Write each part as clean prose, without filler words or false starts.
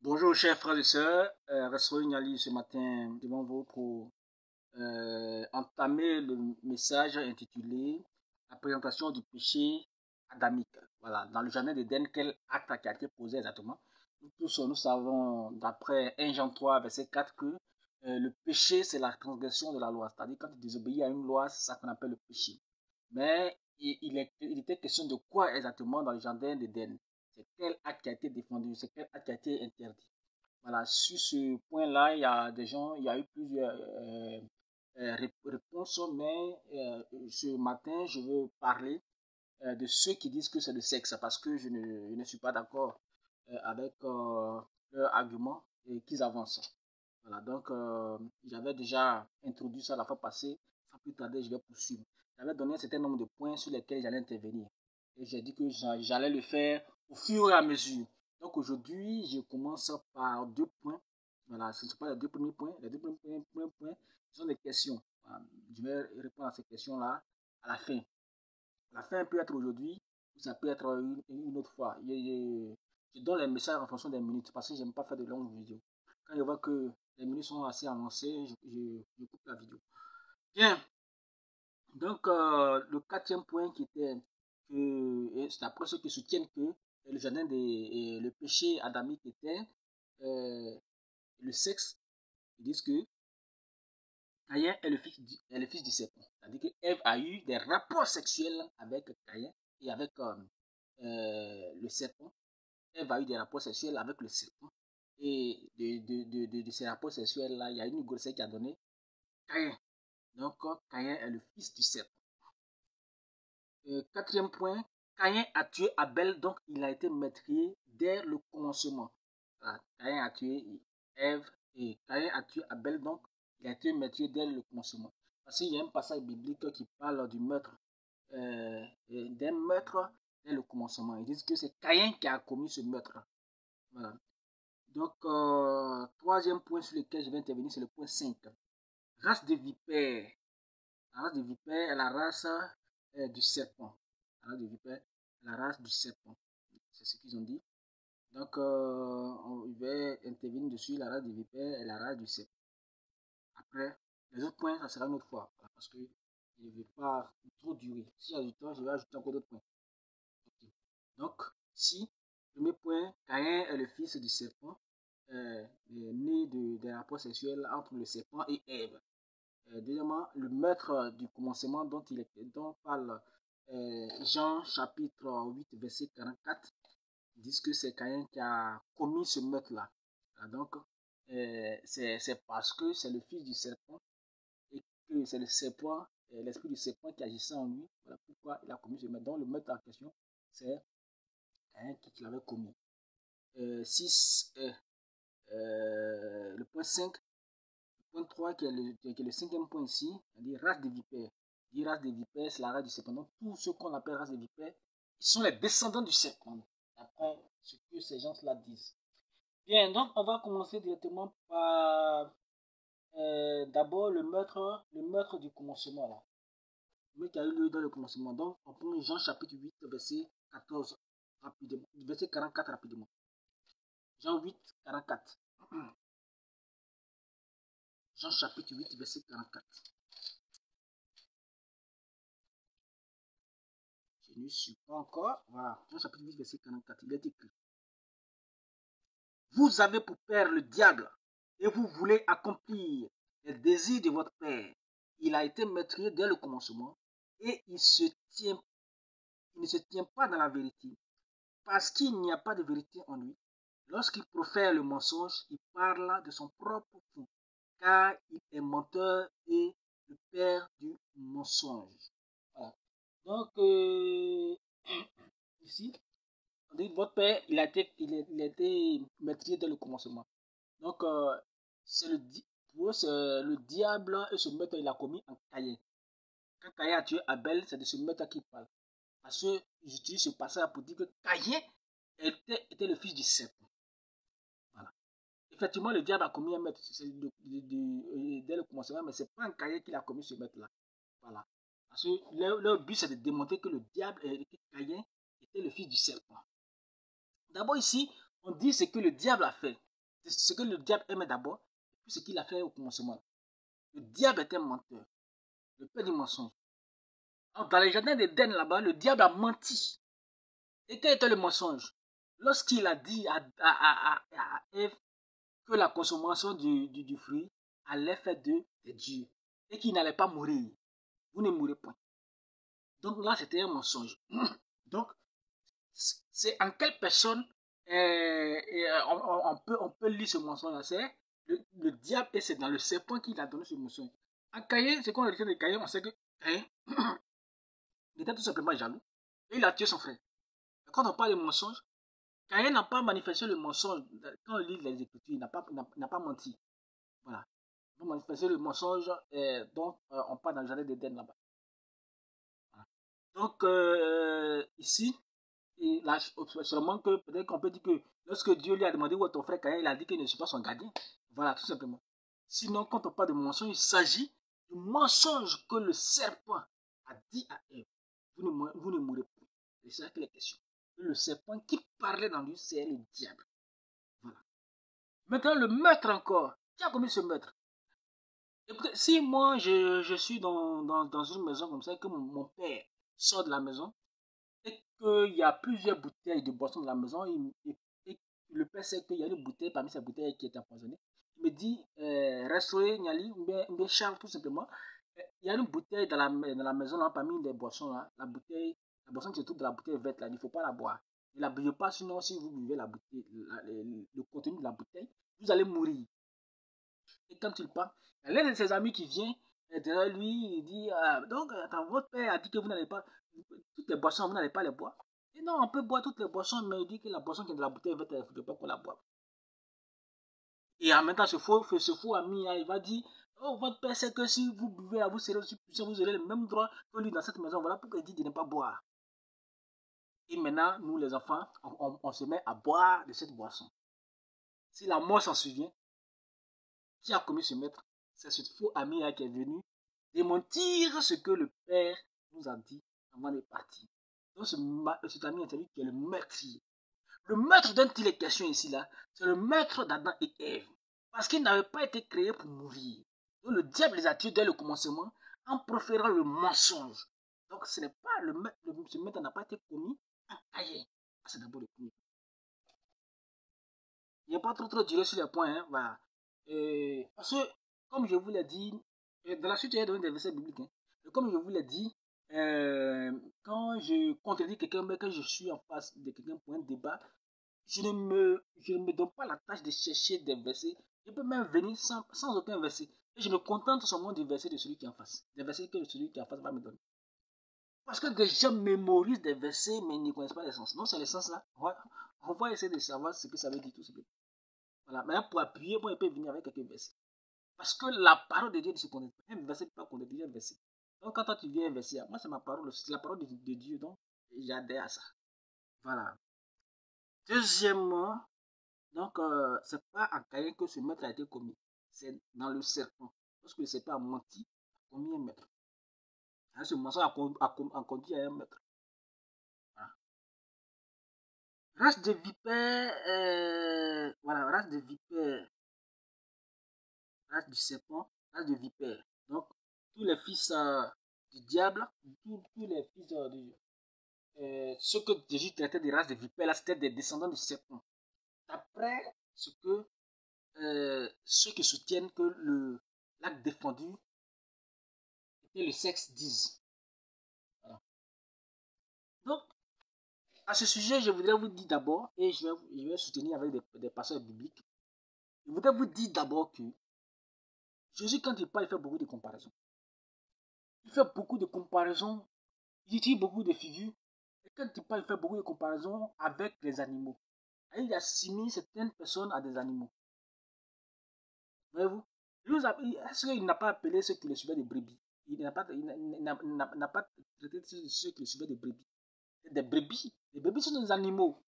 Bonjour chers frères et sœurs, Rassoul Niali ce matin devant vous pour entamer le message intitulé La présentation du péché adamique. Voilà, dans le jardin d'Éden, quel acte a été posé exactement? Nous tous, nous savons d'après 1 Jean 3, verset 4 que le péché c'est la transgression de la loi, c'est-à-dire quand tu désobéis à une loi, c'est ça qu'on appelle le péché. Mais il était question de quoi exactement dans le jardin d'Éden? C'est quel acte qui a été défendu, c'est quel acte qui a été interdit. Voilà, sur ce point-là, il y a des gens, il y a eu plusieurs réponses, mais ce matin, je veux parler de ceux qui disent que c'est le sexe, parce que je ne suis pas d'accord avec leur argument et qu'ils avancent. Voilà, donc j'avais déjà introduit ça la fois passée, sans plus tarder, je vais poursuivre. J'avais donné un certain nombre de points sur lesquels j'allais intervenir. Et j'ai dit que j'allais le faire au fur et à mesure. Donc aujourd'hui, je commence par 2 points. Voilà, ce ne sont pas les 2 premiers points. Les 2 premiers points sont des questions. Voilà, je vais répondre à ces questions-là à la fin. La fin peut être aujourd'hui, ou ça peut être une autre fois. Je donne les messages en fonction des minutes parce que je n'aime pas faire de longues vidéos. Quand je vois que les minutes sont assez avancées, je coupe la vidéo. Bien, donc le 4e point qui était que, c'est après ceux qui soutiennent que le jardin le péché adamique était le sexe, ils disent que Caïn est le fils du serpent. C'est-à-dire que Ève a eu des rapports sexuels avec Caïn et avec le serpent. Ève a eu des rapports sexuels avec le serpent. Et de ces rapports sexuels-là, il y a une grossesse qui a donné Caïn. Donc, Caïn est le fils du serpent. 4e point, Caïn a tué Abel, donc il a été meurtrier dès le commencement. Voilà. Caïn a tué Ève et Caïn a tué Abel, donc il a été meurtrier dès le commencement. Parce qu'il y a un passage biblique qui parle du meurtre, d'un meurtre dès le commencement. Ils disent que c'est Caïn qui a commis ce meurtre. Voilà. Donc, 3e point sur lequel je vais intervenir, c'est le point 5. Race de vipères. La race de vipères est la race du serpent. La race de vipères est la race du serpent. C'est ce qu'ils ont dit. Donc, on va intervenir dessus. La race de vipères est la race du serpent. Après, les autres points, ça sera une autre fois. Parce que je ne vais pas trop durer. Si j'ai du temps, je vais ajouter encore d'autres points. Okay. Donc, si, premier point, Caïn est le fils du serpent, né des rapports sexuels entre le serpent et Ève. Deuxièmement, le meurtre du commencement dont parle Jean chapitre 8, verset 44, disent que c'est Caïn qui a commis ce meurtre-là. Donc, c'est parce que c'est le fils du serpent et que c'est le serpent, l'esprit du serpent qui agissait en lui. Voilà pourquoi il a commis ce meurtre. Donc, le meurtre en question, c'est Caïn qui l'avait commis. 6, le point 5. Point 3, qui est le 5e point ici, c'est-à-dire race de vipères. Dit race de vipères, c'est la race du serpent. Donc, tous ceux qu'on appelle race de vipères, ils sont les descendants du serpent, d'après ce que ces gens-là disent. Bien, donc on va commencer directement par d'abord le meurtre du commencement. Là. Le meurtre qui a eu lieu dans le commencement. Donc, on prend Jean chapitre 8, verset 14, rapidement, verset 44 rapidement. Jean 8, 44. Jean chapitre 8, verset 44. Je ne suis pas encore. Voilà. Jean chapitre 8, verset 44. Il est écrit. Vous avez pour père le diable et vous voulez accomplir les désirs de votre père. Il a été meurtrier dès le commencement et il ne se tient pas dans la vérité parce qu'il n'y a pas de vérité en lui. Lorsqu'il profère le mensonge, il parle de son propre fou car il est menteur et le père du mensonge. Voilà. Donc, ici, on dit votre père, il a été maîtrisé dès le commencement. Donc, pour eux, c'est le diable et ce meurtre il a commis en Caïn. Quand Caïn a tué Abel, c'est de ce meurtre qu'il parle. Parce que j'utilise ce passage pour dire que Caïn était le fils du serpent. Voilà. Effectivement, le diable a commis un meurtre dès le commencement, mais ce n'est pas en Caïn qu'il a commis ce meurtre-là. Voilà. Parce que leur but, c'est de démontrer que le diable, que Caïn était le fils du serpent. D'abord ici, on dit ce que le diable a fait. C'est ce que le diable aimait d'abord, puis ce qu'il a fait au commencement. Le diable était un menteur, le père du mensonge. Alors, dans les jardins d'Éden là-bas, le diable a menti. Et quel était le mensonge? Lorsqu'il a dit à Ève que la consommation du fruit allait faire de Dieu et qu'il n'allait pas mourir. Vous ne mourrez pas. Donc là, c'était un mensonge. Donc, c'est en quelle personne on peut lire ce mensonge. C'est le diable et c'est dans le serpent qu'il a donné ce mensonge. En Caïn, c'est qu'on a dit de Caïn, on sait que Caïn il était tout simplement jaloux et il a tué son frère. Quand on parle de mensonge, Caïn n'a pas manifesté le mensonge. Quand on lit les Écritures, il n'a pas menti. Voilà. Il a manifesté le mensonge dont on parle dans le jardin d'Éden là-bas. Voilà. Donc, ici, et là, seulement que peut-être qu'on peut dire que lorsque Dieu lui a demandé où est ton frère Caïn, il a dit qu'il ne suit pas son gardien. Voilà, tout simplement. Sinon, quand on parle de mensonge, il s'agit du mensonge que le serpent a dit à Ève. Vous ne mourrez pas. C'est ça que les questions. Le serpent qui parlait dans lui, c'est le diable. Voilà. Maintenant, le meurtre encore. Qui a commis ce meurtre? Écoutez, si moi, je suis dans une maison comme ça, que mon père sort de la maison, et qu'il y a plusieurs bouteilles de boissons dans la maison, et le père sait qu'il y a une bouteille parmi ces bouteilles qui est empoisonnée, il me dit, restaurez Niali, ou bien Charles, tout simplement, il y a une bouteille dans la maison, là, parmi les boissons, là, la boisson qui se trouve dans la bouteille verte, là, il ne faut pas la boire. Ne la buvez pas, sinon, si vous buvez la bouteille, le contenu de la bouteille, vous allez mourir. Et quand il part, il y a l'un de ses amis qui vient derrière lui, il dit, donc, attends, votre père a dit que vous n'allez pas, toutes les boissons, vous n'allez pas les boire. Et non, on peut boire toutes les boissons, mais il dit que la boisson qui est dans la bouteille verte, il ne faut pas qu'on la boive. Et en même temps, ce faux ami, il va dire, oh, votre père sait que si vous buvez, vous serez aussi puissant, vous aurez le même droit que lui dans cette maison. Voilà pourquoi il dit de ne pas boire. Et maintenant, nous, les enfants, on se met à boire de cette boisson. Si la mort s'en souvient, qui a commis ce maître? C'est ce faux ami là qui est venu démentir ce que le père nous a dit avant de partir. Donc, cet ami est celui qui est le meurtrier. Le meurtre dont il est question ici, là, c'est le meurtre d'Adam et Ève. Parce qu'ils n'avaient pas été créés pour mourir. Donc, le diable les a tués dès le commencement en proférant le mensonge. Donc, ce n'est pas ce meurtre n'a pas été commis en Caïn. C'est d'abord le premier. Il n'y a pas trop duré sur les points. Hein, voilà. Parce que, comme je vous l'ai dit, dans la suite, il y a donné des versets bibliques. Hein, et comme je vous l'ai dit, quand je contredis quelqu'un, mais que je suis en face de quelqu'un pour un débat, je ne me donne pas la tâche de chercher des versets. Je peux même venir sans aucun verset. Et je me contente seulement du verset de celui qui est en face. Des versets que celui qui est en face va me donner. Parce que des gens mémorisent des versets, mais ils ne connaissent pas les sens. Non, c'est les sens là. On va essayer de savoir ce que ça veut dire tout simplement. Voilà. Maintenant, pour appuyer, moi, il peut venir avec quelques versets. Parce que la parole de Dieu ne se connaît pas. Un verset ne peut pas connaître un verset. Donc, quand toi, tu viens un verset, moi, c'est ma parole, c'est la parole de Dieu. Donc, j'adhère à ça. Voilà. Deuxièmement, donc, c'est pas en Caïn que ce maître a été commis. C'est dans le serpent. Parce que le serpent a menti, a commis un maître. Alors, ce mensonge a conduit à un maître. Voilà. Race de vipères, voilà, race de vipères, race du serpent, race de vipères. Donc, tous les fils du diable, tous les fils ceux que Jésus traitait des races de vipères, là, c'était des descendants du serpent. Après ce que ceux qui soutiennent que l'acte défendu était le sexe disent. Voilà. Donc, à ce sujet, je voudrais vous dire d'abord, et je vais soutenir avec des passages bibliques, je voudrais vous dire d'abord que Jésus, quand il parle, il fait beaucoup de comparaisons. Il fait beaucoup de comparaisons, il utilise beaucoup de figures, et quand il parle, il fait beaucoup de comparaisons avec les animaux. Et il assimile certaines personnes à des animaux. Voyez-vous? Est-ce qu'il n'a pas appelé ceux qui le suivaient des brebis? Il n'a pas traité ceux qui le suivaient des brebis. Des brebis. Les brebis sont des animaux.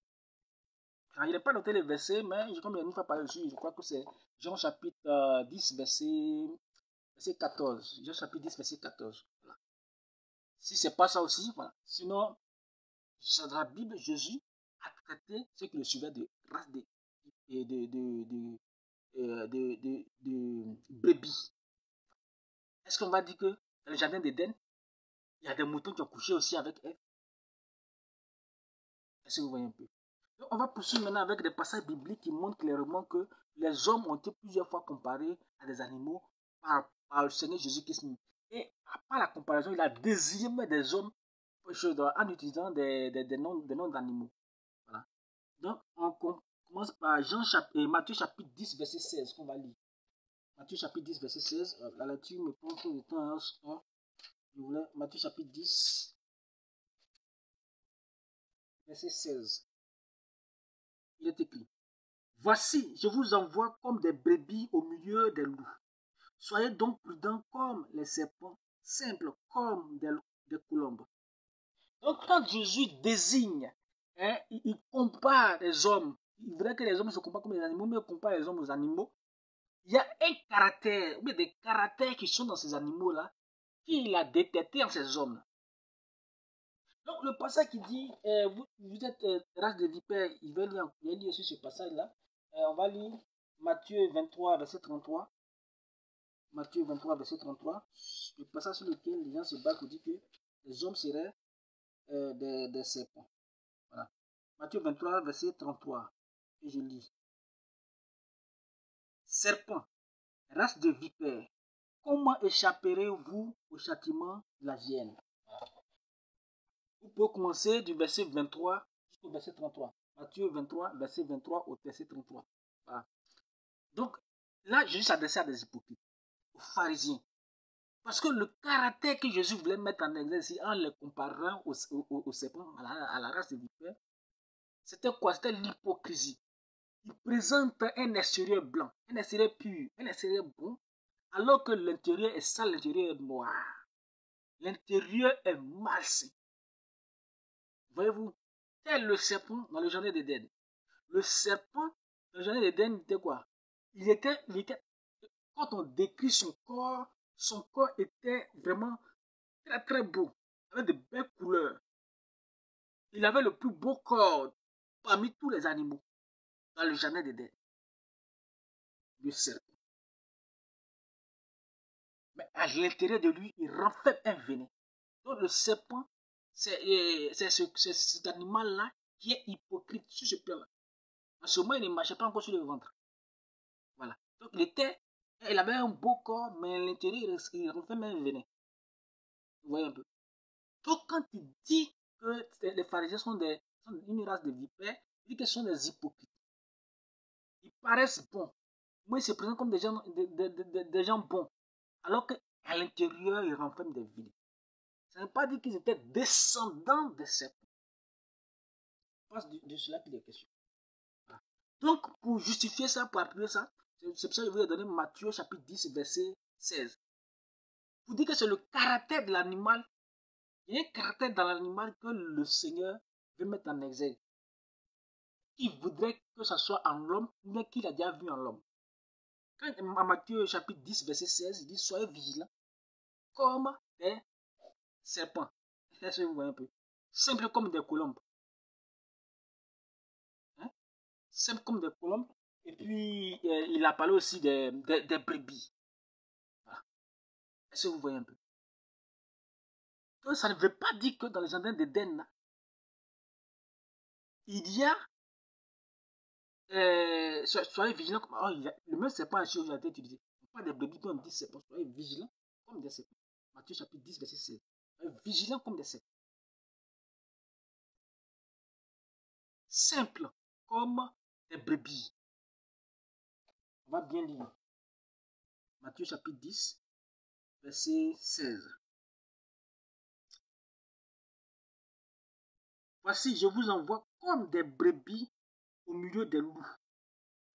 Alors, il n'a pas noté les versets, mais comme il y a une fois parlé dessus, je crois que c'est Jean chapitre 10, verset 14. Jean chapitre 10, verset 14. Voilà. Si ce n'est pas ça aussi, voilà. Sinon, dans la Bible, Jésus a traité ceux qui le suivaient de race brebis. Est-ce qu'on va dire que dans le jardin d'Éden, il y a des moutons qui ont couché aussi avec Ève? Est-ce que vous voyez un peu? Donc, on va poursuivre maintenant avec des passages bibliques qui montrent clairement que les hommes ont été plusieurs fois comparés à des animaux par le Seigneur Jésus-Christ. Et par la comparaison, il a désigné des hommes en utilisant des noms d'animaux. Voilà. Donc, on commence par Matthieu chapitre 10, verset 16, qu'on va lire. Matthieu chapitre 10, verset 16. La lecture me prend tout le temps. Matthieu chapitre 10, verset 16. Il est écrit: Voici, je vous envoie comme des brebis au milieu des loups. Soyez donc prudents comme les serpents, simples comme des colombes. Donc, quand Jésus désigne, il compare les hommes, il voudrait que les hommes se comparent comme les animaux, mais il compare les hommes aux animaux. Il y a un caractère, ou bien des caractères qui sont dans ces animaux-là, qu'il a détecté en ces hommes-là. Donc, le passage qui dit, vous êtes race de vipères, il va lire aussi ce passage-là. On va lire Matthieu 23, verset 33. Matthieu 23, verset 33. Le passage sur lequel les gens se battent pour dire que les hommes seraient des serpents. Voilà. Matthieu 23, verset 33. Et je lis. Serpent, race de vipères, comment échapperez-vous au châtiment de la hyène? Vous pouvez commencer du verset 23 jusqu'au verset 33. Matthieu 23, verset 23 au verset 33. Voilà. Donc, là, Jésus s'adressait à des hypocrites, aux pharisiens. Parce que le caractère que Jésus voulait mettre en exercice en les comparant aux serpents, à la race des vipères, c'était quoi? C'était l'hypocrisie. Il présente un extérieur blanc, un extérieur pur, un extérieur bon, alors que l'intérieur est sale, l'intérieur est noir. L'intérieur est malsain. Voyez-vous, tel le serpent dans le jardin d'Éden. Le serpent dans le jardin d'Éden était quoi? Il était, quand on décrit son corps était vraiment très très beau, avec de belles couleurs. Il avait le plus beau corps parmi tous les animaux dans le jardin d'Éden. Le serpent. Mais à l'intérieur de lui, il renferme un venin. Donc le serpent, c'est cet animal-là qui est hypocrite sur ce plan-là. En ce moment, il ne marchait pas encore sur le ventre. Voilà. Donc il avait un beau corps, mais à l'intérieur, il renferme un venin. Vous voyez un peu. Donc quand il dit que les pharisiens sont une race de vipères, il dit que ce sont des hypocrites. Ils paraissent bons. Moi, ils se présentent comme des gens bons. Alors qu'à l'intérieur, ils renferment des vides. Ça ne veut pas dire qu'ils étaient descendants de serpents. Je pense de cela qu'il est question. Voilà. Donc, pour justifier ça, pour appuyer ça, c'est pour ça que je vais donner Matthieu chapitre 10, verset 16. Pour dire que c'est le caractère de l'animal. Il y a un caractère dans l'animal que le Seigneur veut mettre en exergue. Il voudrait que ce soit en l'homme, mais qu'il a déjà vu en l'homme. Quand en Matthieu chapitre 10, verset 16, il dit: Soyez vigilants comme des serpents. Est-ce que vous voyez un peu? Simple comme des colombes. Hein? Simple comme des colombes. Et puis, il a parlé aussi des brebis. Voilà. Est-ce que vous voyez un peu? Donc, ça ne veut pas dire que dans le jardin d'Éden, il y a soyez vigilants comme le même serpent a été utilisé. Pas des brebis dont on dit serpents, soyez vigilants comme des serpents. Matthieu chapitre 10, verset 16. Soyez vigilants comme des serpents. Simple comme des brebis. On va bien lire. Matthieu chapitre 10, verset 16. Voici, je vous envoie comme des brebis au milieu des loups.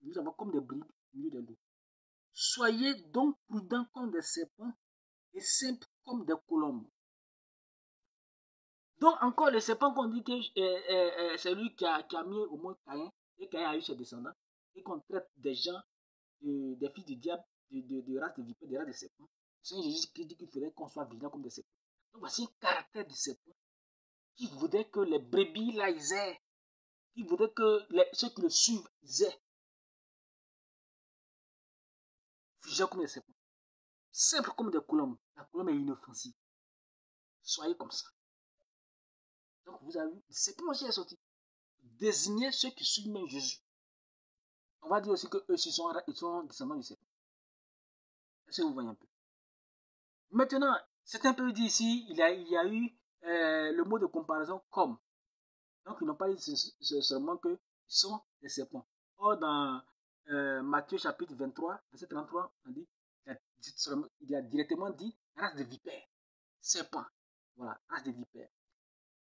Je vous envoie comme des brebis au milieu des loups. Soyez donc prudents comme des serpents et simples comme des colombes. Donc encore le serpent qu'on dit que c'est lui qui a mis au monde Caïn, et Caïn a eu ses descendants, et qu'on traite des gens, des fils du diable, de race de vipères, de race de serpents. C'est Jésus qui dit qu'il faudrait qu'on soit vigilant comme des serpents. Donc voici un caractère du serpent qui voudrait que les brebis là ils aient, qui voudrait que ceux qui le suivent ils aient. fusillés comme des serpents. Simples comme des colombes. La colombe est inoffensive. Soyez comme ça. Donc vous avez vu, le serpent aussi est sorti. Désigner ceux qui suivent même Jésus. On va dire aussi qu'eux, ils sont descendants du serpent. Est-ce que vous voyez un peu? Maintenant, certains peuvent dire ici, il y a eu le mot de comparaison comme. Donc, ils n'ont pas dit seulement qu'ils sont des serpents. Or, dans Matthieu chapitre 23, verset 33, on dit, il a directement dit race de vipères, serpent. Voilà, race de vipères.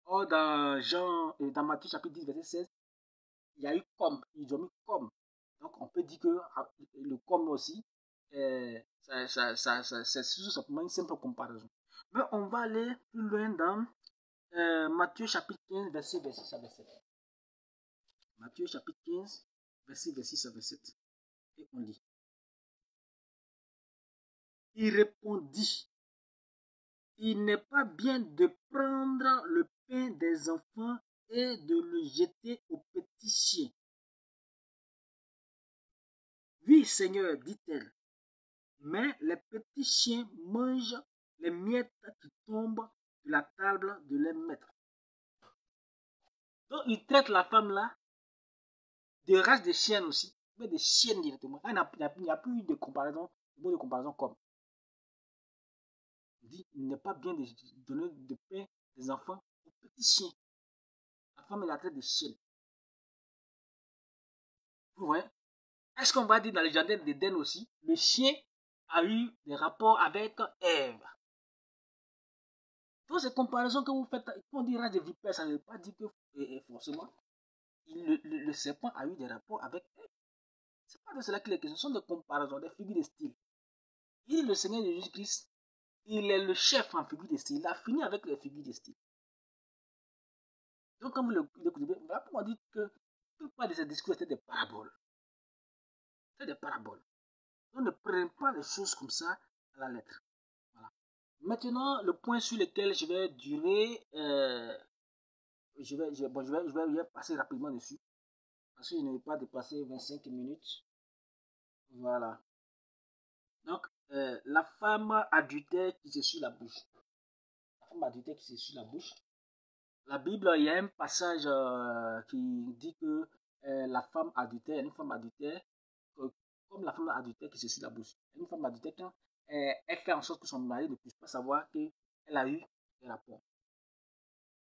Or, dans Matthieu chapitre 10, verset 16, il y a eu comme, ils ont mis comme. Donc, on peut dire que le comme aussi, c'est simplement une simple comparaison. Mais on va aller plus loin dans Matthieu chapitre 15, verset 6 à 7. Matthieu chapitre 15, verset 6 à 7. Et on lit. Il répondit, il n'est pas bien de prendre le pain des enfants et de le jeter aux petits chiens. Oui, Seigneur, dit-elle, mais les petits chiens mangent les miettes qui tombent de la table de leur maître. Donc, il traite la femme là de race de chiennes aussi, mais de chiennes directement. Il n'y a plus de comparaison, comme. Il dit, il n'est pas bien de donner de pain des enfants aux petits chiens. La femme, elle la traite de chienne. Vous voyez? Est-ce qu'on va dire dans le jardin d'Éden aussi, le chien a eu des rapports avec Ève? Toutes ces comparaisons que vous faites, quand on dit race de vipère, ça ne veut pas dire que forcément le serpent a eu des rapports avec Ève. Ce n'est pas de cela qu'il est question, ce sont des comparaisons, des figures de style. Il est le Seigneur Jésus-Christ, il est le chef en figure de style, il a fini avec les figures de style. Donc, quand vous l'écoutez, voilà pourquoi on dit que toute part de ces discours étaient des paraboles. C'est des paraboles. Donc, ne prenez pas les choses comme ça à la lettre. Voilà. Maintenant, le point sur lequel je vais durer, je vais passer rapidement dessus. Parce que je ne vais pas dépasser 25 minutes. Voilà. Donc, la femme adultère qui se suit la bouche. La femme adultère qui se suit la bouche. La Bible, il y a un passage qui dit que la femme adultère, une femme adultère, comme la femme adultère qui se suit la bouche. Une femme adultère, quand elle fait en sorte que son mari ne puisse pas savoir qu'elle a eu des rapports.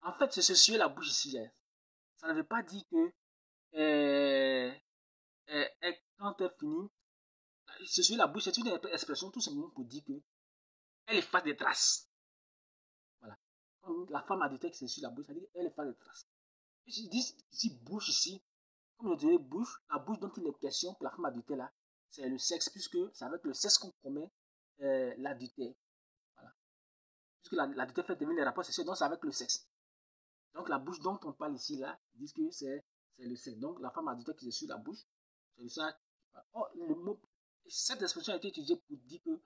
En fait, se suer la bouche ici, ça ne veut pas dire que quand elle finit, se suer la bouche, c'est une expression tout simplement pour dire qu'elle efface des traces. Voilà. Comme la femme adultère qui se suit la bouche, ça dit qu'elle efface des traces. Je dis ici bouche ici, comme je disais bouche, la bouche dont il est question pour la femme adultère là, c'est le sexe, puisque c'est avec le sexe qu'on commet l'adultère. Voilà. Puisque l'adultère fait devenir les rapports sexuels, donc c'est avec le sexe. Donc la bouche dont on parle ici là, ils disent que c'est le sexe. Donc la femme adultère qui se suit la bouche, c'est ça. Oh, le mot, cette expression a été utilisée pour dire que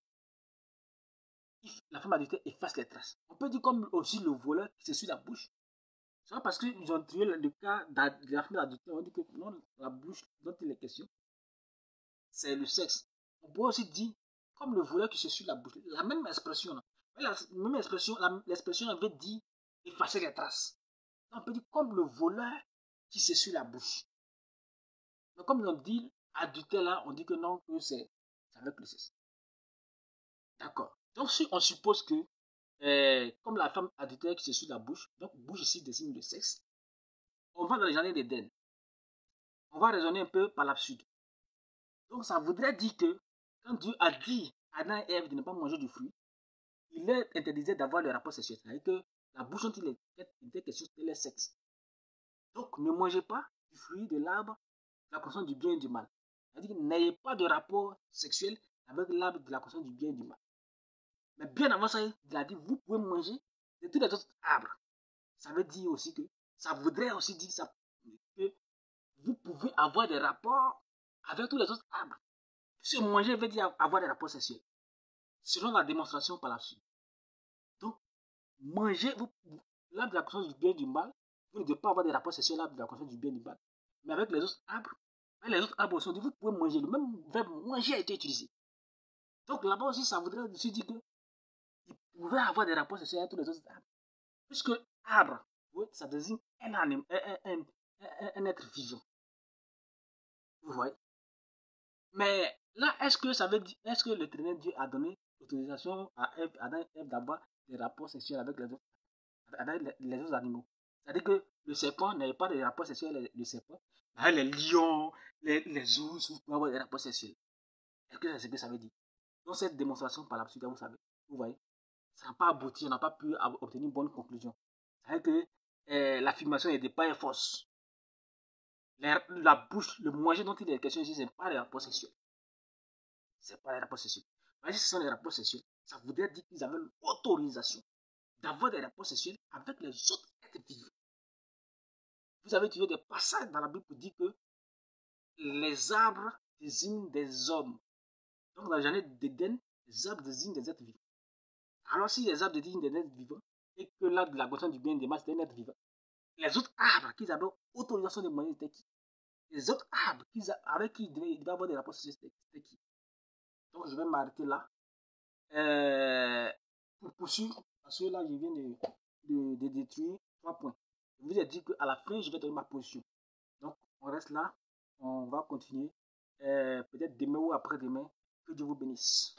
la femme adultère efface les traces. On peut dire comme aussi le voleur qui se suit la bouche. C'est pas parce qu'ils ont tué le cas de la femme adultère, on dit que non, la bouche dont il est question, c'est le sexe. On peut aussi dire, comme le voleur qui se suit la bouche, la même expression. L'expression avait dit effacer les traces. Donc, on peut dire comme le voleur qui se suit la bouche. Donc, comme on dit adultère là, on dit que non, que c'est avec le sexe. D'accord. Donc, si on suppose que, comme la femme adultère qui se suit la bouche, donc bouche ici désigne le sexe, on va dans le jardin d'Éden. On va raisonner un peu par l'absurde. Donc, ça voudrait dire que quand Dieu a dit à Adam et Ève de ne pas manger du fruit, il leur interdisait d'avoir le rapport sexuel. C'est-à-dire que la bouche dont il était question, c'était le sexe. Donc, ne mangez pas du fruit de l'arbre de la connaissance du bien et du mal. C'est-à-dire que n'ayez pas de rapport sexuel avec l'arbre de la connaissance du bien et du mal. Mais bien avant ça, il a dit, vous pouvez manger de tous les autres arbres. Ça veut dire aussi que, ça voudrait aussi dire ça, que vous pouvez avoir des rapports avec tous les autres arbres. Si manger veut dire avoir des rapports sexuels, selon la démonstration par la suite. Donc, manger, l'arbre de la connaissance du bien et du mal, vous ne devez pas avoir des rapports sexuels l'arbre de la connaissance du bien et du mal. Mais avec les autres arbres, aussi, on dit, vous pouvez manger. Le même verbe manger a été utilisé. Donc là-bas aussi, ça voudrait aussi dire qu'il pouvait avoir des rapports sexuels avec tous les autres arbres. Puisque arbre, oui, ça désigne un être vivant. Vous voyez. Mais là, est-ce que ça veut dire, est-ce que l'Éternel Dieu a donné l'autorisation à Adam et Ève d'avoir des rapports sexuels avec les autres animaux? C'est-à-dire que le serpent n'avait pas de rapports sexuels avec le serpent. Les lions, les ours, vous pouvez avoir des rapports sexuels. Est-ce que c'est ce que ça veut dire? Donc cette démonstration par la suite, vous savez, vous voyez, ça n'a pas abouti, on n'a pas pu obtenir une bonne conclusion. C'est-à-dire que l'affirmation n'était pas fausse. La bouche, le manger dont il est question ici, ce n'est pas les rapports sexuels. C'est pas les rapports sexuels. Mais si ce sont les rapports sexuels, ça voudrait dire qu'ils avaient l'autorisation d'avoir des rapports sexuels avec les autres êtres vivants. Vous avez trouvé des passages dans la Bible pour dire que les arbres désignent des hommes. Donc dans le jardin d'Éden, les arbres désignent des êtres vivants. Alors si les arbres désignent des êtres vivants, et que l'arbre de la connaissance du bien et du mal, c'est un être vivant, les autres arbres qu'ils avaient autorisation de manger, c'était qui? Les autres arbres avec qui ils devaient avoir des rapports sexuels, c'était qui? Donc je vais m'arrêter là. Pour poursuivre, parce que là je viens de détruire 3 points. Je vous ai dit qu'à la fin, je vais donner ma position. Donc on reste là, on va continuer. Peut-être demain ou après-demain. Que Dieu vous bénisse.